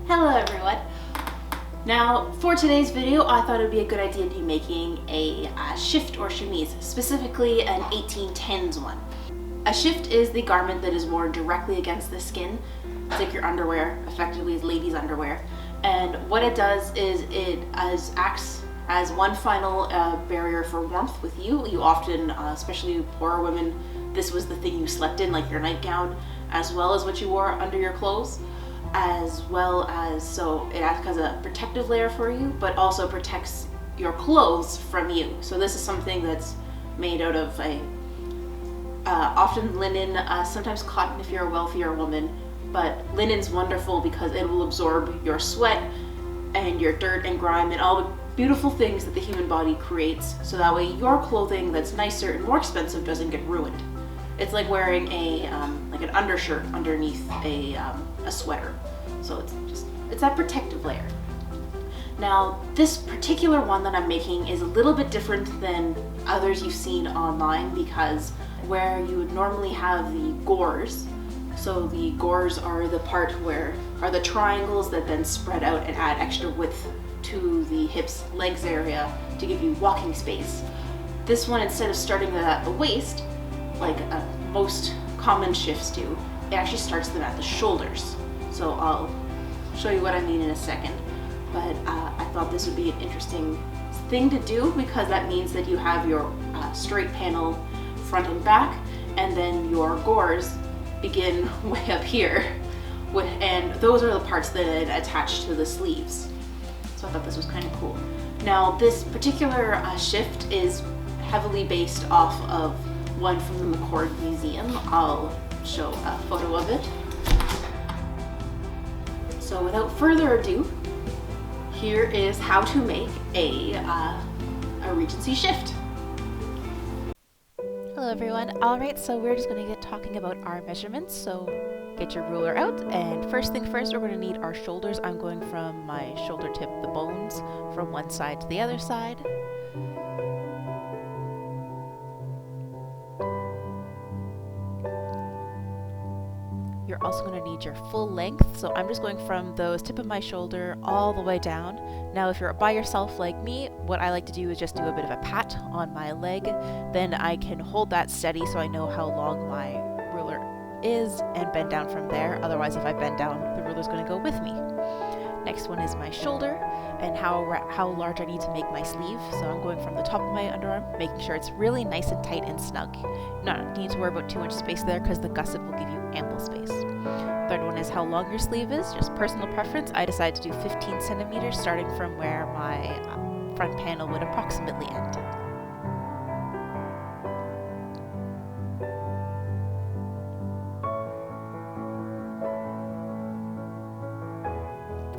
Hello everyone! Now for today's video I thought it would be a good idea to be making a shift or chemise, specifically an 1810s one. A shift is the garment that is worn directly against the skin. It's like your underwear, effectively is ladies' underwear. And what it does is it acts as one final barrier for warmth with you. You often, especially poorer women, this was the thing you slept in, like your nightgown, as well as what you wore under your clothes. As well as, so it acts as a protective layer for you, but also protects your clothes from you. So this is something that's made out of often linen, sometimes cotton if you're a wealthier woman, but linen's wonderful because it will absorb your sweat and your dirt and grime and all the beautiful things that the human body creates, so that way your clothing that's nicer and more expensive doesn't get ruined. It's like wearing like an undershirt underneath a sweater. So it's that protective layer. Now this particular one that I'm making is a little bit different than others you've seen online, because where you would normally have the gores, so the gores are the part where are the triangles that then spread out and add extra width to the hips, legs area to give you walking space. This one, instead of starting at the waist, like most common shifts do, it actually starts them at the shoulders. So I'll show you what I mean in a second. But I thought this would be an interesting thing to do, because that means that you have your straight panel front and back, and then your gores begin way up here. And those are the parts that attach to the sleeves. So I thought this was kind of cool. Now this particular shift is heavily based off of one from the McCord Museum. I'll show a photo of it. So without further ado, here is how to make a Regency shift. Hello everyone. Alright, so we're just going to get talking about our measurements. So get your ruler out, and first thing first, we're going to need our shoulders. I'm going from my shoulder tip, the bones, from one side to the other side. You're also going to need your full length, so I'm just going from the tip of my shoulder all the way down. Now if you're by yourself like me, what I like to do is just do a bit of a pat on my leg, then I can hold that steady so I know how long my ruler is and bend down from there. Otherwise, if I bend down, the ruler's going to go with me. Next one is my shoulder and how large I need to make my sleeve. So I'm going from the top of my underarm, making sure it's really nice and tight and snug. You don't need to worry about too much space there, because the gusset will give you ample space. Third one is how long your sleeve is, just personal preference. I decided to do 15 centimeters, starting from where my front panel would approximately end.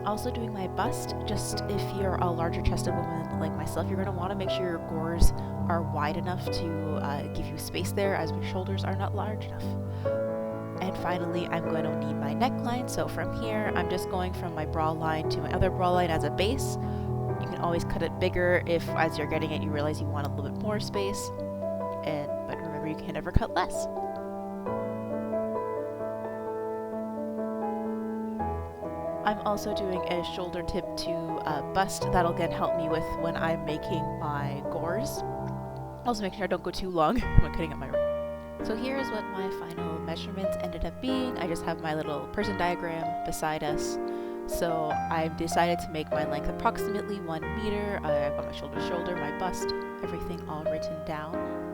Also doing my bust, just if you're a larger chested woman like myself, you're going to want to make sure your gores are wide enough to give you space there, as my shoulders are not large enough. And finally, I'm going to need my neckline. So from here, I'm just going from my bra line to my other bra line as a base. You can always cut it bigger if, as you're getting it, you realize you want a little bit more space. But remember, you can never cut less. I'm also doing a shoulder tip to bust. That'll again help me with when I'm making my gores. Also make sure I don't go too long when cutting up my ring. So here is what my final measurements ended up being. I just have my little person diagram beside us. So I've decided to make my length approximately 1 meter. I've got my shoulder to shoulder, my bust, everything all written down.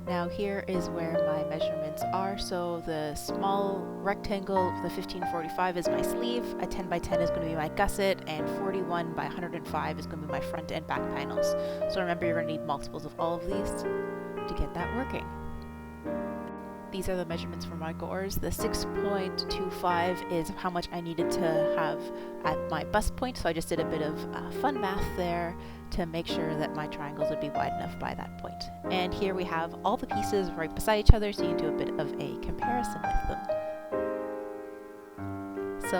Now here is where my measurements are. So the small rectangle, the 1545 is my sleeve, a 10 by 10 is going to be my gusset, and 41 by 105 is going to be my front and back panels. So remember, you're going to need multiples of all of these to get that working. These are the measurements for my gores. The 6.25 is how much I needed to have at my bust point, so I just did a bit of fun math there to make sure that my triangles would be wide enough by that point. And here we have all the pieces right beside each other, so you can do a bit of a comparison with them. So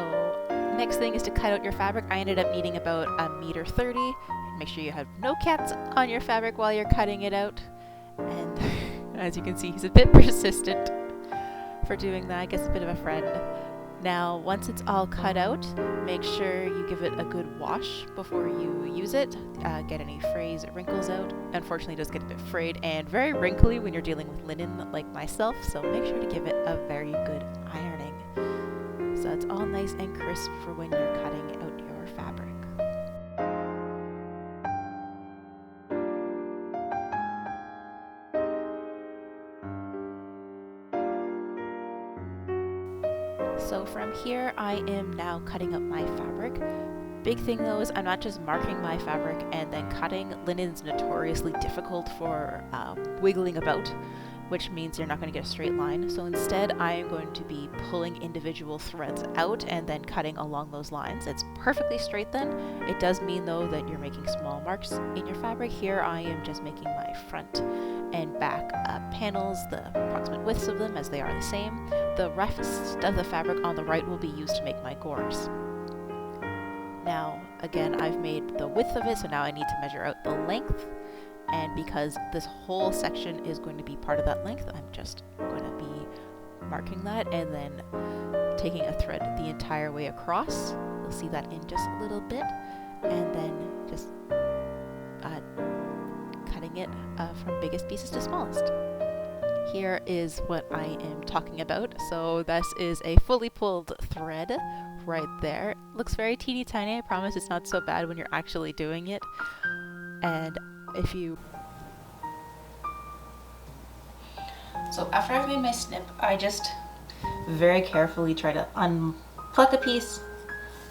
Next thing is to cut out your fabric. I ended up needing about 1.30 meters. Make sure you have no cats on your fabric while you're cutting it out. And as you can see, he's a bit persistent for doing that. I guess a bit of a friend. Now, once it's all cut out, make sure you give it a good wash before you use it. Get any frays or wrinkles out. Unfortunately, it does get a bit frayed and very wrinkly when you're dealing with linen like myself, so make sure to give it a very good ironing. So it's all nice and crisp for when you're cutting out your fabric. So from here, I am now cutting up my fabric. Big thing though is I'm not just marking my fabric and then cutting. Linen's notoriously difficult for wiggling about, which means you're not going to get a straight line. So instead, I am going to be pulling individual threads out and then cutting along those lines. It's perfectly straight then. It does mean though that you're making small marks in your fabric. Here I am just making my front and back panels, the approximate widths of them as they are the same. The rest of the fabric on the right will be used to make my gores. Now, again, I've made the width of it, so now I need to measure out the length. And because this whole section is going to be part of that length, I'm just going to be marking that and then taking a thread the entire way across. You'll see that in just a little bit. And then just cutting it from biggest pieces to smallest. Here is what I am talking about. So this is a fully pulled thread right there. Looks very teeny tiny. I promise it's not so bad when you're actually doing it. And if you... So after I've made my snip, I just very carefully try to unpluck a piece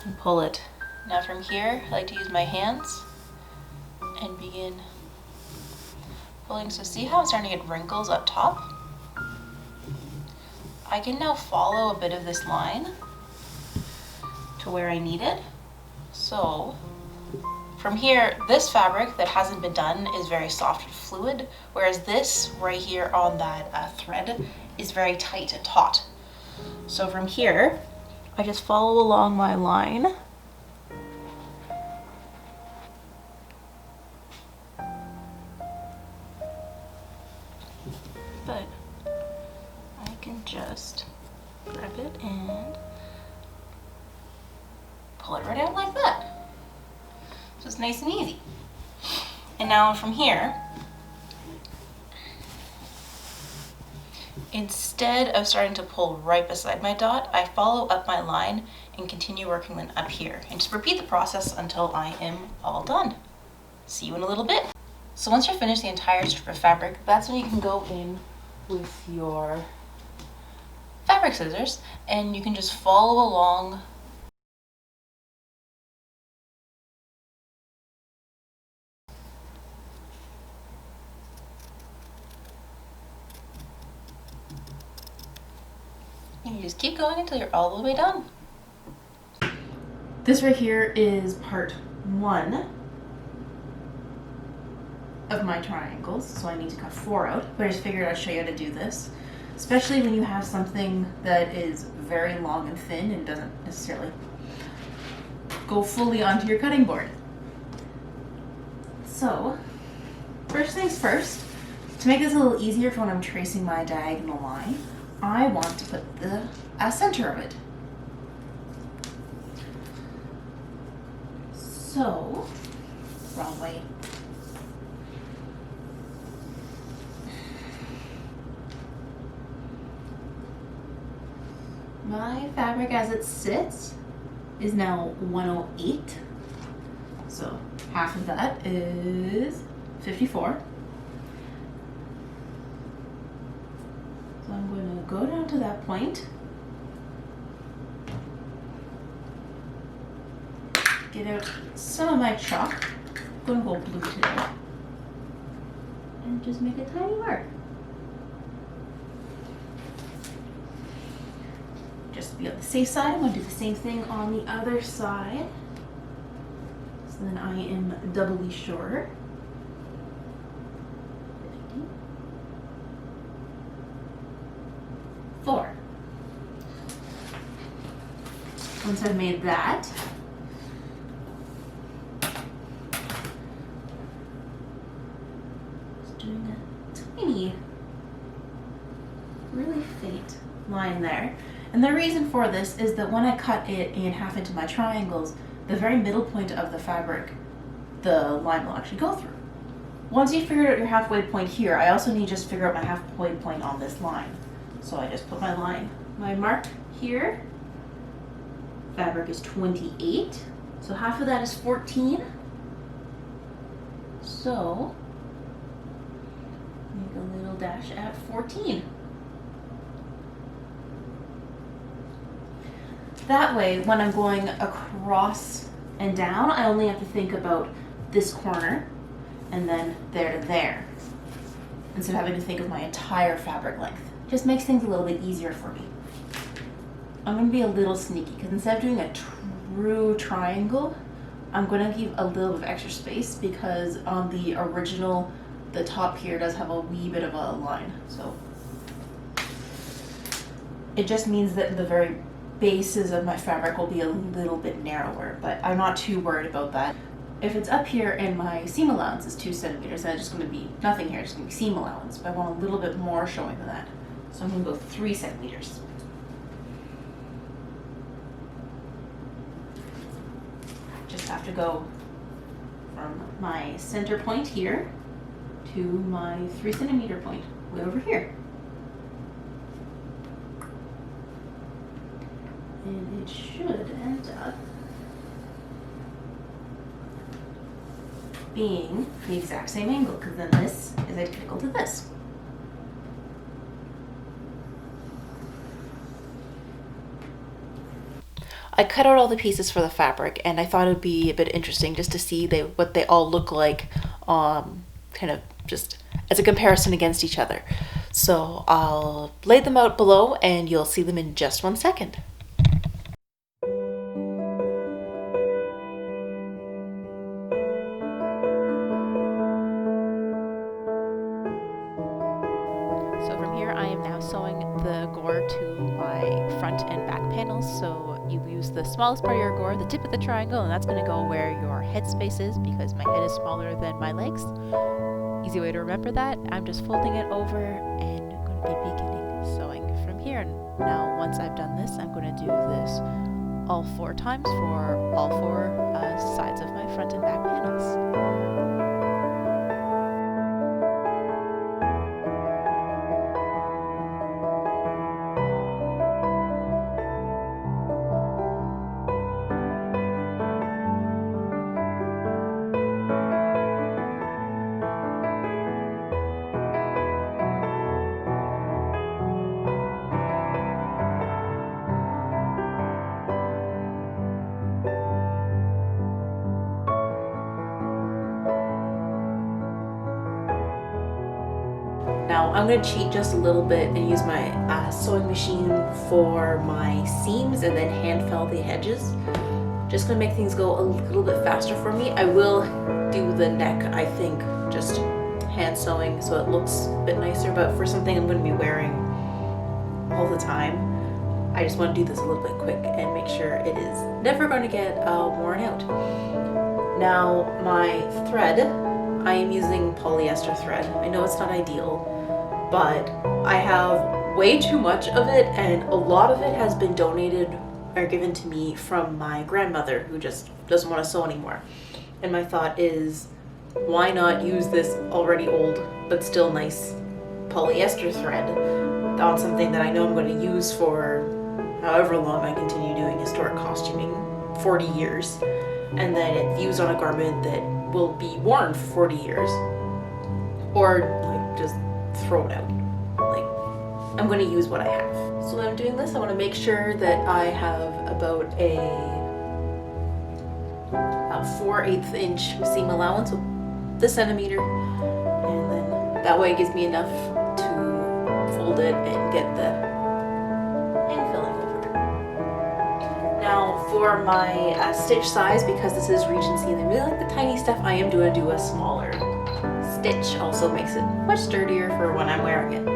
and pull it. Now from here, I like to use my hands and begin pulling. So see how I'm starting to get wrinkles up top? I can now follow a bit of this line to where I need it. So from here, this fabric that hasn't been done is very soft and fluid, whereas this right here on that thread is very tight and taut. So from here, I just follow along my line. But I can just grab it and pull it right out like that. So it's nice and easy. And now from here, instead of starting to pull right beside my dot, I follow up my line and continue working them up here. And just repeat the process until I am all done. See you in a little bit. So once you're finished the entire strip of fabric, that's when you can go in with your fabric scissors and you can just follow along and you just keep going until you're all the way done. This right here is part 1 of my triangles, so I need to cut 4 out, but I just figured I'd show you how to do this, especially when you have something that is very long and thin and doesn't necessarily go fully onto your cutting board. So, first things first, to make this a little easier for when I'm tracing my diagonal line, I want to put the center of it. So, wrong way. My fabric as it sits is now 108. So half of that is 54. So I'm going to go down to that point, get out some of my chalk, I'm going to go blue today, and just make a tiny mark. Just to be on the safe side, I'm going to do the same thing on the other side. So then I am doubly sure. 4. Once I've made that, just doing a tiny, really faint line there. And the reason for this is that when I cut it in half into my triangles, the very middle point of the fabric, the line will actually go through. Once you figured out your halfway point here, I also need to just figure out my halfway point on this line. So I just put my mark here. Fabric is 28, so half of that is 14. So make a little dash at 14. That way, when I'm going across and down, I only have to think about this corner and then there to there, instead of having to think of my entire fabric length. Just makes things a little bit easier for me. I'm going to be a little sneaky because instead of doing a true triangle, I'm going to give a little bit of extra space because on the original, the top here does have a wee bit of a line. So it just means that the very bases of my fabric will be a little bit narrower, but I'm not too worried about that. If it's up here and my seam allowance is 2 centimeters, then it's just going to be nothing here, it's going to be seam allowance, but I want a little bit more showing than that. So I'm going to go 3 centimeters. Just have to go from my center point here to my 3 centimeter point way over here. And it should end up being the exact same angle, because then this is identical to this. I cut out all the pieces for the fabric, and I thought it would be a bit interesting just to see what they all look like, kind of just as a comparison against each other. So I'll lay them out below, and you'll see them in just 1 second. So from here, I am now sewing the gore to my front and back panels. So you use the smallest part of your gore, the tip of the triangle, and that's going to go where your head space is because my head is smaller than my legs. Easy way to remember that. I'm just folding it over and going to be beginning sewing from here. Now, once I've done this, I'm going to do this all 4 times for all 4 sides of my front and back panels. Now I'm going to cheat just a little bit and use my sewing machine for my seams and then hand fell the edges. Just going to make things go a little bit faster for me. I will do the neck, I think, just hand sewing so it looks a bit nicer, but for something I'm going to be wearing all the time, I just want to do this a little bit quick and make sure it is never going to get worn out. Now my thread, I am using polyester thread. I know it's not ideal, but I have way too much of it, and a lot of it has been donated or given to me from my grandmother who just doesn't want to sew anymore. And my thought is, why not use this already old but still nice polyester thread on something that I know I'm going to use for however long I continue doing historic costuming, 40 years, and then it's used on a garment that will be worn for 40 years, or like just throw it out. Like, I'm going to use what I have. So when I'm doing this, I want to make sure that I have about a 4/8 inch seam allowance with the centimeter, and then that way it gives me enough to fold it and get the hand filling over. Now for my stitch size, because this is Regency and I really like the tiny stuff, I am going to do a smaller stitch. Also makes it much sturdier for when I'm wearing it.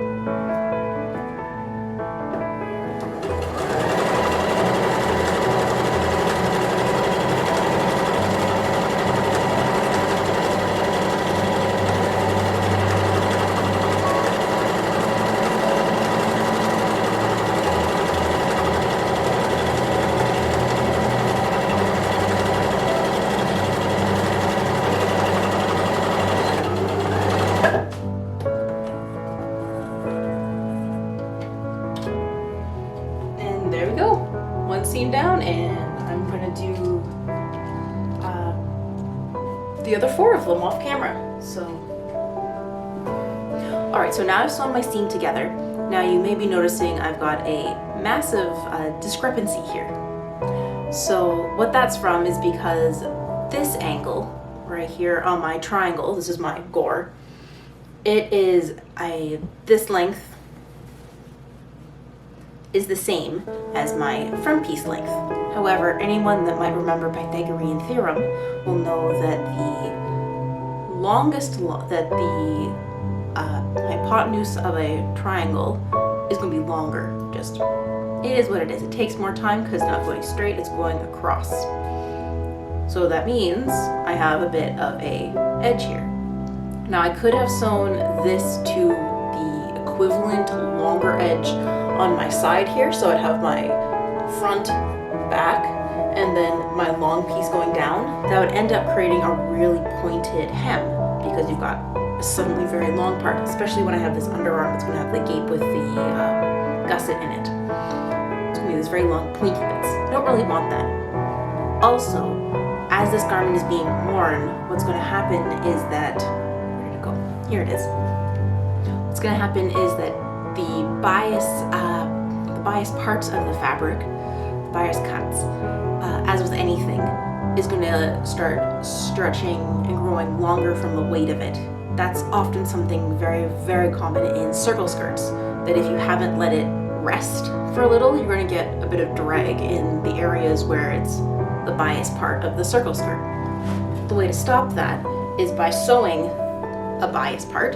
one seam down, and I'm gonna do the other 4 of them off camera. So, all right, so now I've sewn my seam together. Now you may be noticing I've got a massive discrepancy here. So what that's from is because this angle right here on my triangle, this is my gore, it is this length is the same as my front piece length. However, anyone that might remember Pythagorean theorem will know that the hypotenuse of a triangle is going to be longer. Just, it is what it is. It takes more time because it's not going straight, it's going across. So that means I have a bit of a edge here. Now I could have sewn this to the equivalent longer edge on my side here, so I'd have my front, back, and then my long piece going down. That would end up creating a really pointed hem because you've got a suddenly very long part, especially when I have this underarm that's going to have the gape with the gusset in it. It's going to be these very long pointy bits. I don't really want that. Also, as this garment is being worn, what's going to happen is that, where did it go? Here it is. What's going to happen is that the bias parts of the fabric, the bias cuts, as with anything, is going to start stretching and growing longer from the weight of it. That's often something very, very common in circle skirts, that if you haven't let it rest for a little, you're going to get a bit of drag in the areas where it's the bias part of the circle skirt. The way to stop that is by sewing a bias part,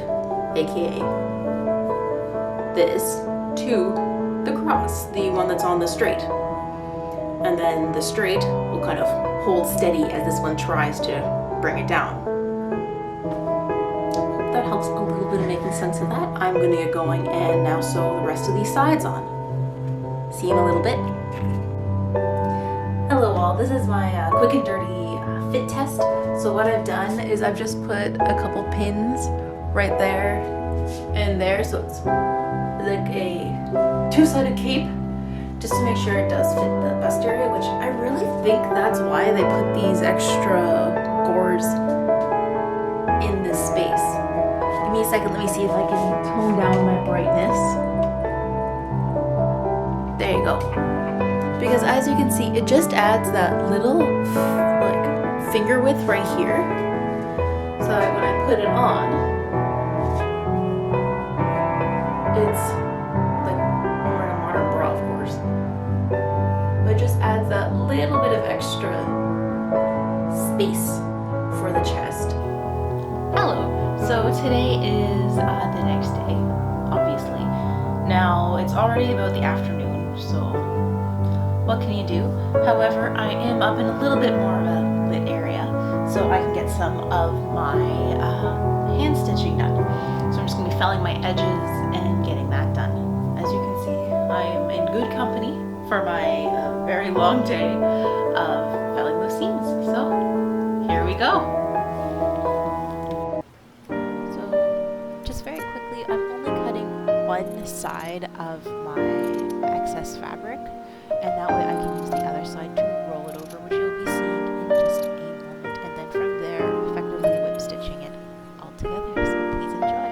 aka this, to the cross, the one that's on the straight. And then the straight will kind of hold steady as this one tries to bring it down. Hope that helps a little bit of making sense of that. I'm going to get going and now sew the rest of these sides on. See you in a little bit. Hello all, this is my quick and dirty fit test. So what I've done is I've just put a couple pins right there and there, so it's like a 2-sided cape, just to make sure it does fit the bust area, which I really think that's why they put these extra gores in this space. Give me a second, let me see if I can tone down my brightness. There you go. Because as you can see, it just adds that little like finger width right here. So that when I put it on, it's like I'm wearing a modern bra, of course. But it just adds that little bit of extra space for the chest. Hello. So today is the next day, obviously. Now it's already about the afternoon, so what can you do? However, I am up in a little bit more of a lit area, so I can get some of my hand stitching done. So I'm just going to be felling my edges and getting that done. As you can see, I am in good company for my very long day of felling those seams. So here we go. So just very quickly, I'm only cutting one side of my excess fabric, and that way I can use the other side to roll it over, which you'll be seeing in just a moment, and then from there effectively whip stitching it all together. So please enjoy.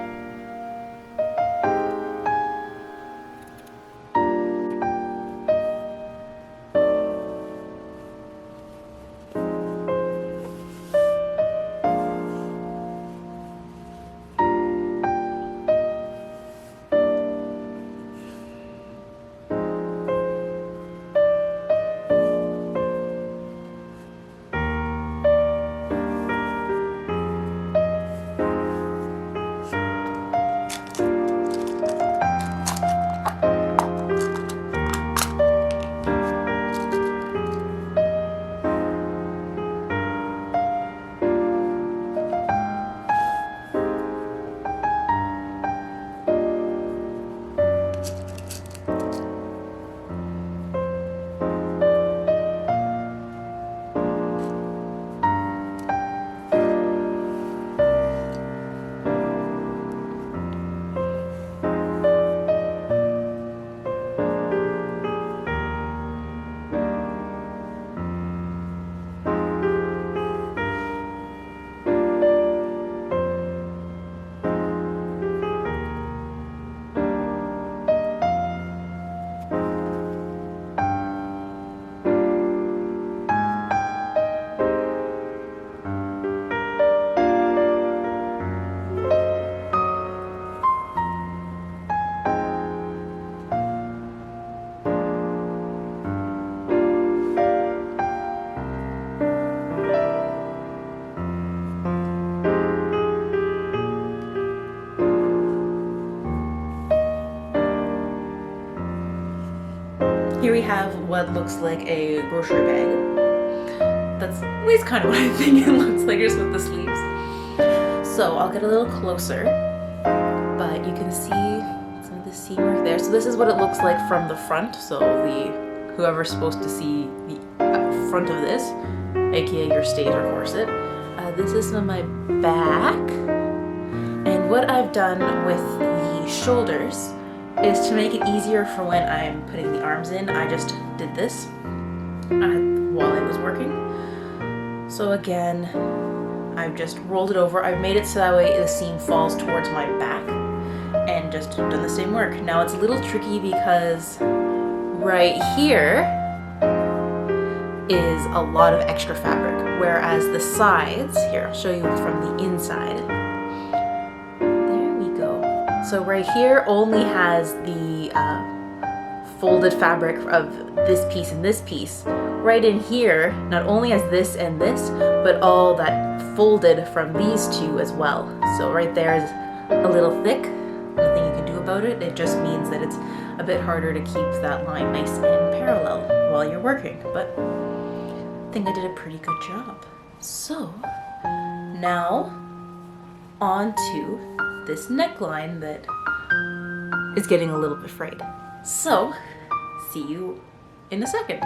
have what looks like a grocery bag. That's at least kind of what I think it looks like, just with the sleeves. So I'll get a little closer, but you can see some of the seam work there. So this is what it looks like from the front. So whoever's supposed to see the front of this, aka your state or corset. This is on my back, and what I've done with the shoulders is to make it easier for when I'm putting the arms in. I just did this while I was working. So again, I've just rolled it over. I've made it so that way the seam falls towards my back, and just done the same work. Now it's a little tricky because right here is a lot of extra fabric, whereas the sides, here I'll show you from the inside. There we go. So right here only has the folded fabric of this piece and this piece. Right in here, not only has this and this, but all that folded from these two as well. So right there is a little thick. Nothing you can do about it. It just means that it's a bit harder to keep that line nice and parallel while you're working, but I think I did a pretty good job. So now on to this neckline that is getting a little bit frayed. So see you in a second.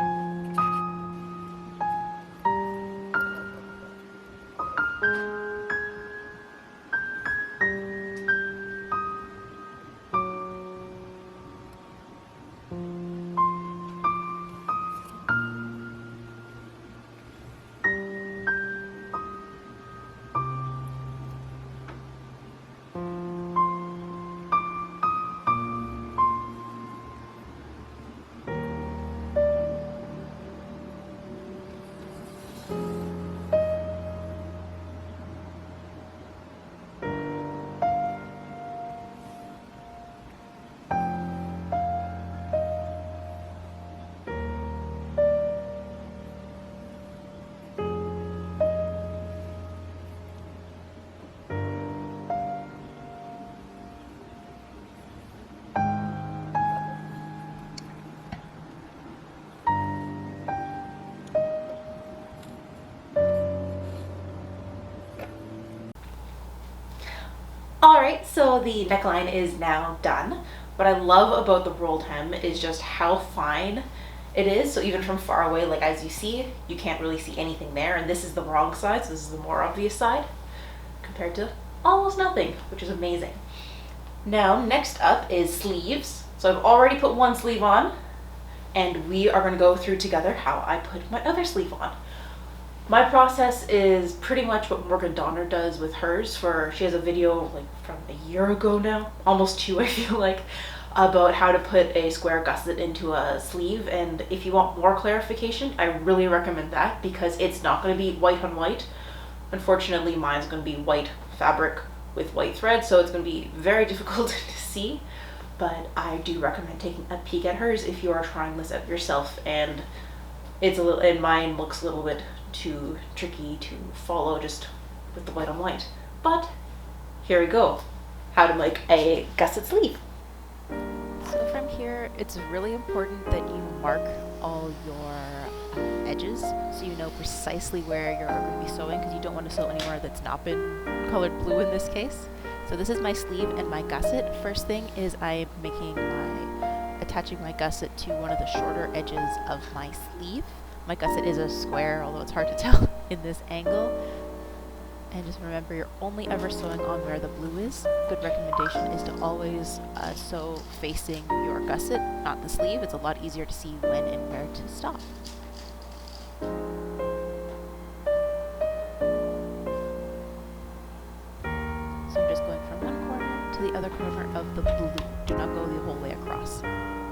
Alright, so the neckline is now done. What I love about the rolled hem is just how fine it is. So even from far away, like as you see, you can't really see anything there. And this is the wrong side, so this is the more obvious side compared to almost nothing, which is amazing. Now, next up is sleeves. So I've already put one sleeve on, and we are going to go through together how I put my other sleeve on. My process is pretty much what Morgan Donner does with hers. She has a video like from a year ago now, almost 2 I feel like, about how to put a square gusset into a sleeve. And if you want more clarification, I really recommend that because it's not going to be white on white. Unfortunately, mine's going to be white fabric with white thread, so it's going to be very difficult to see. But I do recommend taking a peek at hers if you are trying this out yourself. And mine looks a little bit too tricky to follow just with the white on white. But here we go. How to make a gusset sleeve. So from here, it's really important that you mark all your edges so you know precisely where you're going to be sewing, because you don't want to sew anywhere that's not been colored blue in this case. So this is my sleeve and my gusset. First thing is I'm attaching my gusset to one of the shorter edges of my sleeve. My gusset is a square, although it's hard to tell in this angle. And just remember, you're only ever sewing on where the blue is. Good recommendation is to always sew facing your gusset, not the sleeve. It's a lot easier to see when and where to stop. So I'm just going from one corner to the other corner of the blue. Do not go the whole way across.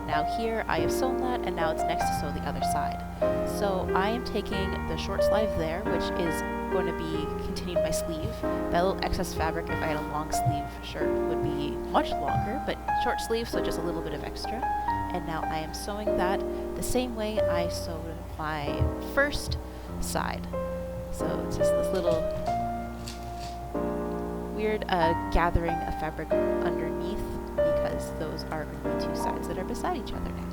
Now here I have sewn that, and now it's next to sew the other side. So I am taking the short sleeve there, which is going to be continuing my sleeve. That little excess fabric, if I had a long sleeve shirt, would be much longer, but short sleeve, so just a little bit of extra. And now I am sewing that the same way I sewed my first side. So it's just this little weird gathering of fabric underneath, because those are the two sides that are beside each other now.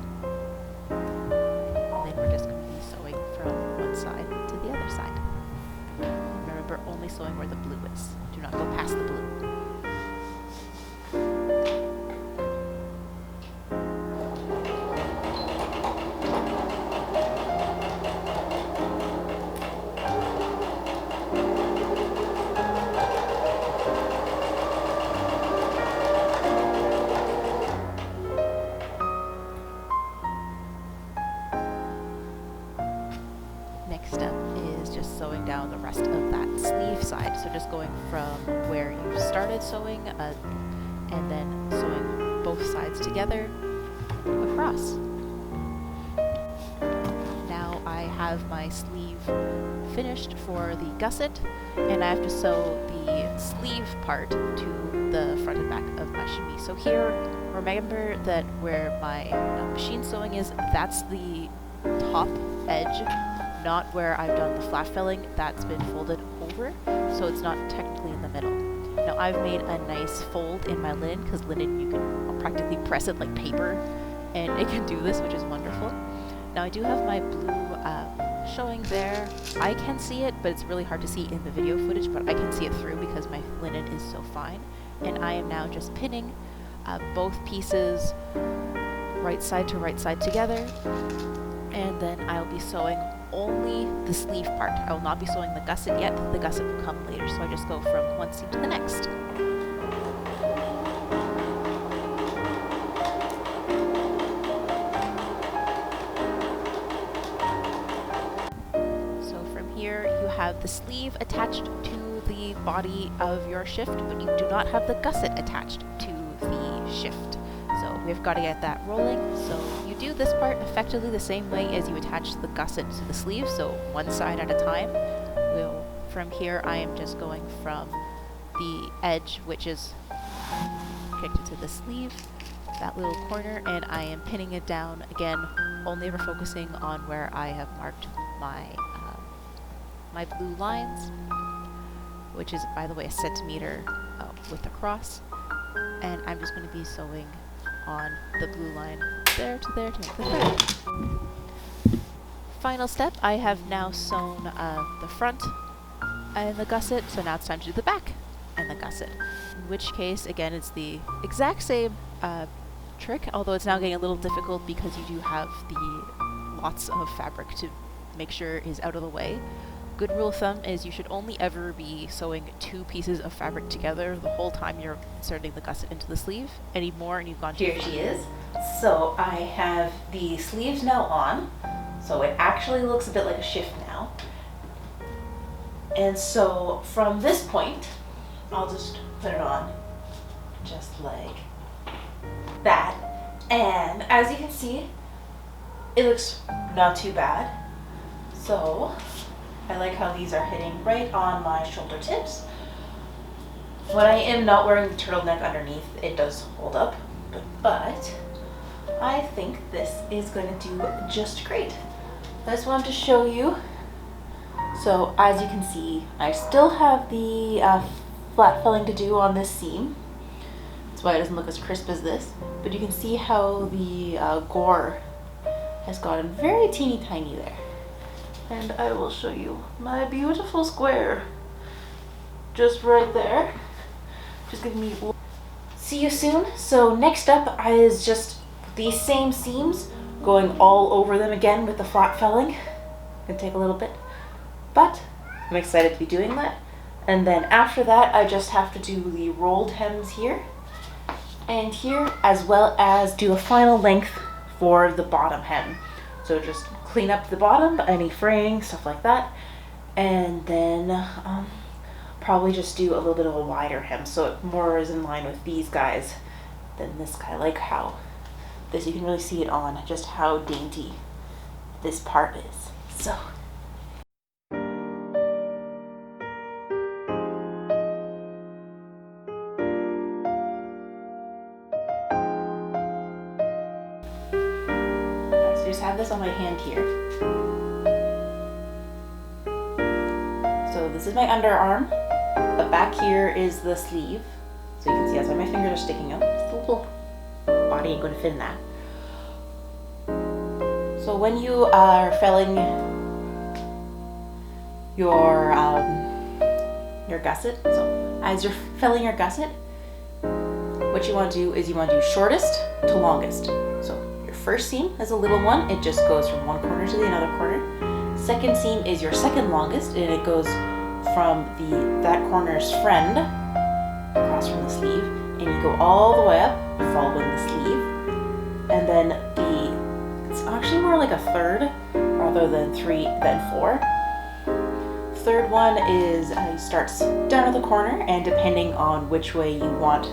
sewing where the blue is. Do not go past the blue. Next step is just sewing down the rest of that sleeve side. So just going from where you started sewing and then sewing both sides together across. Now I have my sleeve finished for the gusset, and I have to sew the sleeve part to the front and back of my chemise. So here, remember that where my machine sewing is, that's the top edge, not where I've done the flat filling. That's been folded over, so it's not technically in the middle. Now I've made a nice fold in my linen, because linen you can practically press it like paper, and it can do this, which is wonderful. Now I do have my blue showing there. I can see it, but it's really hard to see in the video footage, but I can see it through because my linen is so fine. And I am now just pinning both pieces right side to right side together, and then I'll be sewing only the sleeve part. I will not be sewing the gusset yet. The gusset will come later, so I just go from one seam to the next. So from here you have the sleeve attached to the body of your shift, but you do not have the gusset attached to the shift. So we've got to get that rolling. So you do this part effectively the same way as you attach the gusset to the sleeve, so one side at a time. From here I am just going from the edge, which is connected to the sleeve, that little corner, and I am pinning it down again, only ever focusing on where I have marked my my blue lines, which is, by the way, a centimeter with a cross, and I'm just going to be sewing on the blue line there to make the thread. Final step, I have now sewn the front and the gusset, so now it's time to do the back and the gusset. In which case, again, it's the exact same trick, although it's now getting a little difficult because you do have the lots of fabric to make sure is out of the way. Good rule of thumb is you should only ever be sewing two pieces of fabric together the whole time you're inserting the gusset into the sleeve. Any more and you've gone too far. Here she is. So I have the sleeves now on, so it actually looks a bit like a shift now. And so from this point, I'll just put it on just like that. And as you can see, it looks not too bad. So I like how these are hitting right on my shoulder tips. When I am not wearing the turtleneck underneath, it does hold up, but I think this is going to do just great. I just wanted to show you. So as you can see, I still have the flat filling to do on this seam. That's why it doesn't look as crisp as this, but you can see how the gore has gotten very teeny tiny there. And I will show you my beautiful square just right there. Just giving me. See you soon. So next up is just these same seams, going all over them again with the flat filling. Gonna take a little bit, but I'm excited to be doing that. And then after that, I just have to do the rolled hems here and here, as well as do a final length for the bottom hem. So just clean up the bottom, any fraying, stuff like that, and then probably just do a little bit of a wider hem so it more is in line with these guys than this guy. Like how this, you can really see it on just how dainty this part is. So just have this on my hand here. So this is my underarm. The back here is the sleeve. So you can see that's why my fingers are sticking out. Just a little body ain't gonna fit in that. So when you are filling your your gusset. So as you're filling your gusset, what you want to do is you want to do shortest to longest. So your first seam is a little one. It just goes from one corner to the other corner. Second seam is your second longest, and it goes from that corner's friend across from the sleeve, and you go all the way up, following the sleeve. And then it's actually more like a third rather than 4. Third one is starts down at the corner, and depending on which way you want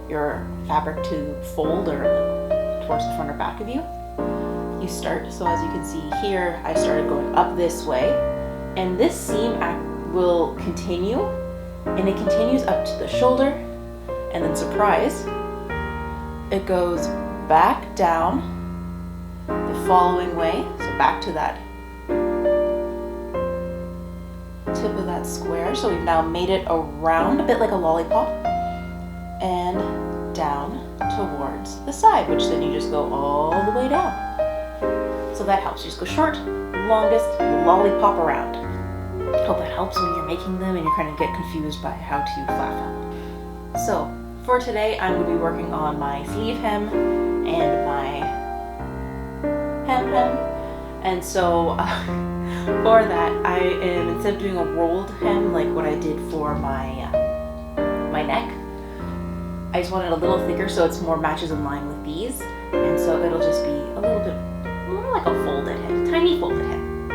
your fabric to fold or towards the front or back of you, you start. So as you can see here, I started going up this way, and this seam will continue, and it continues up to the shoulder, and then surprise, it goes back down the following way, so back to that tip of that square. So we've now made it around a bit like a lollipop and down towards the side, which then you just go all the way down. So that helps. You just go short, longest, lollipop around. Hope that helps when you're making them and you're kind of get confused by how to flap them. So for today, I'm going to be working on my sleeve hem and my hem. And so for that, I am, instead of doing a rolled hem like what I did for my neck, I just want it a little thicker so it's more matches in line with these. And so it'll just be a little bit more like a folded hem, tiny folded hem.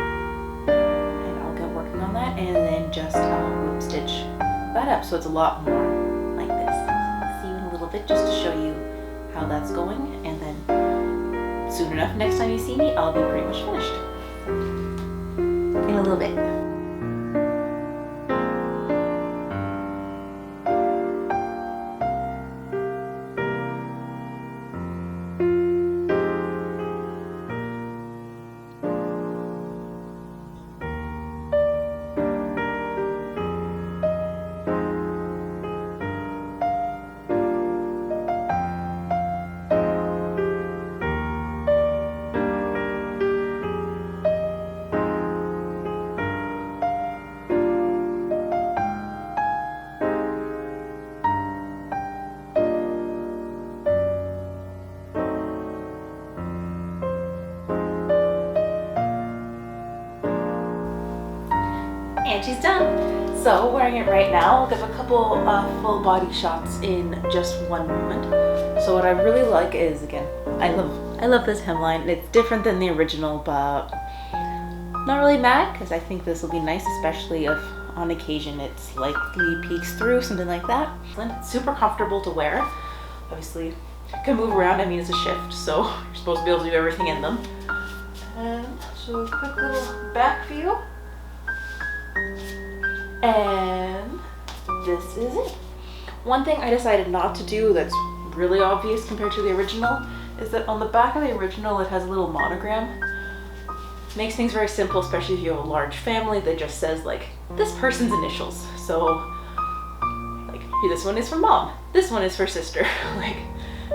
And I'll get working on that and then just whip stitch that up so it's a lot more like this. I'll see you in a little bit just to show you how that's going, and then soon enough, next time you see me, I'll be pretty much finished. In a little bit. And she's done. So wearing it right now, I'll give a couple full body shots in just one moment. So what I really like is, again, I love this hemline. It's different than the original, but not really mad, because I think this will be nice, especially if on occasion it slightly peeks through, something like that. It's super comfortable to wear. Obviously, can move around. I mean, it's a shift, so you're supposed to be able to do everything in them. And so a quick little back view. And this is it. One thing I decided not to do that's really obvious compared to the original is that on the back of the original it has a little monogram. Makes things very simple, especially if you have a large family that just says like this person's initials. So like this one is for mom, this one is for sister. Like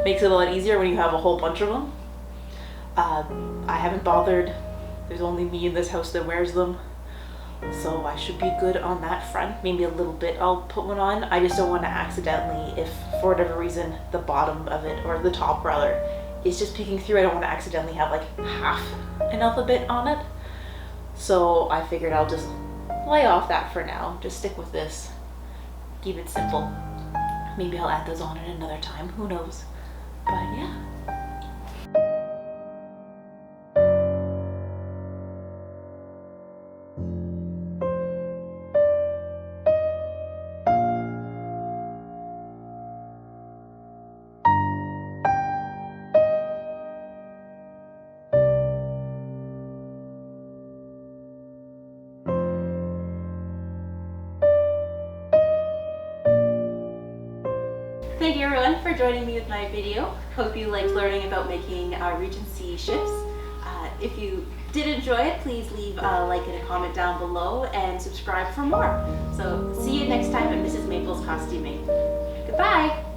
makes it a lot easier when you have a whole bunch of them. I haven't bothered. There's only me in this house that wears them. So I should be good on that front. Maybe a little bit I'll put one on. I just don't want to accidentally, if for whatever reason the bottom of it, or the top rather, is just peeking through, I don't want to accidentally have like half an alphabet on it. So I figured I'll just lay off that for now. Just stick with this. Keep it simple. Maybe I'll add those on at another time. Who knows? But yeah. Thank you everyone for joining me with my video. Hope you liked learning about making Regency shifts. If you did enjoy it, please leave a like and a comment down below and subscribe for more. So see you next time at Mrs. Maple's Costuming. Goodbye!